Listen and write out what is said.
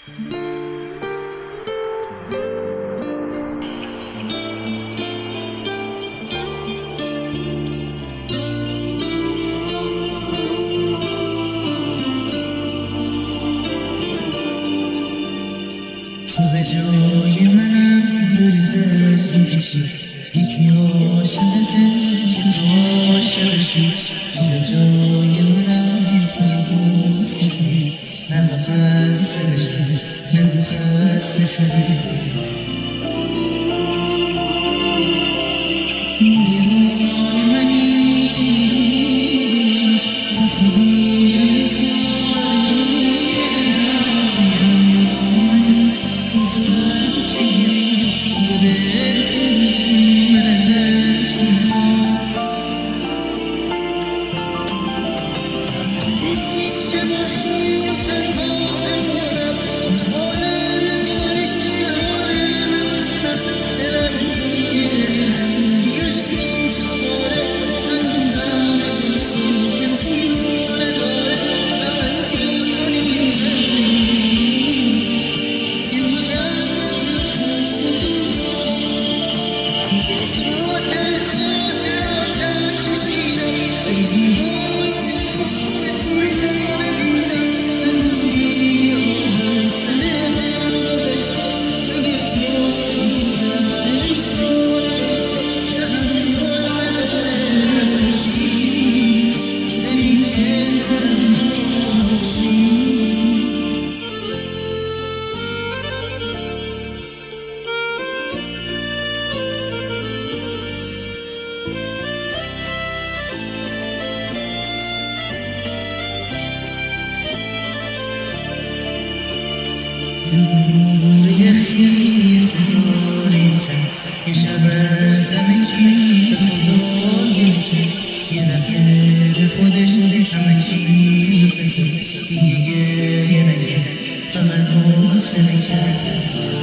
تو به جای منم داری زشت میکشی یکی عاشقته که تو عاشقشی تو به جای منم پیروز کشی نزا خسته بشی نگو خسته شدی میران منی روی خیز تاریکم یه شب از همه چی به خدا گیرکن یه دفعه به خودش همه چی رو سکن دیگه گریه نکن فقط حوصله کن